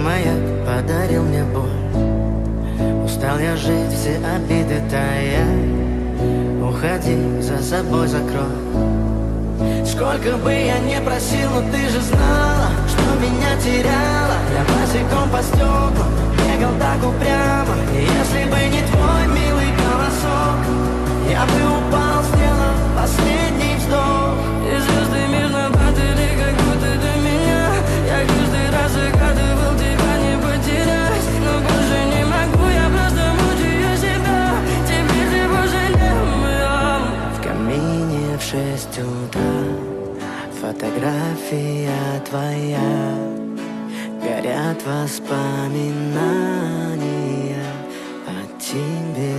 маяк подарил мне боль. Устал я жить, все обиды тая. Уходи, за собой закрой. Сколько бы я не просил, но ты же знала, что меня теряла. Я босиком по стеклам бегал так упрямо. И если бы не твой милый голосок, я бы упал, сделав последний вздох. И звезды между падали, как будто до меня. Я каждый раз загадывал тебя не потерять, но больше не могу, я просто мучаю себя. Теперь ты больше не моя. В камине в 6 утра фотография твоя. Горят воспоминания о тебе.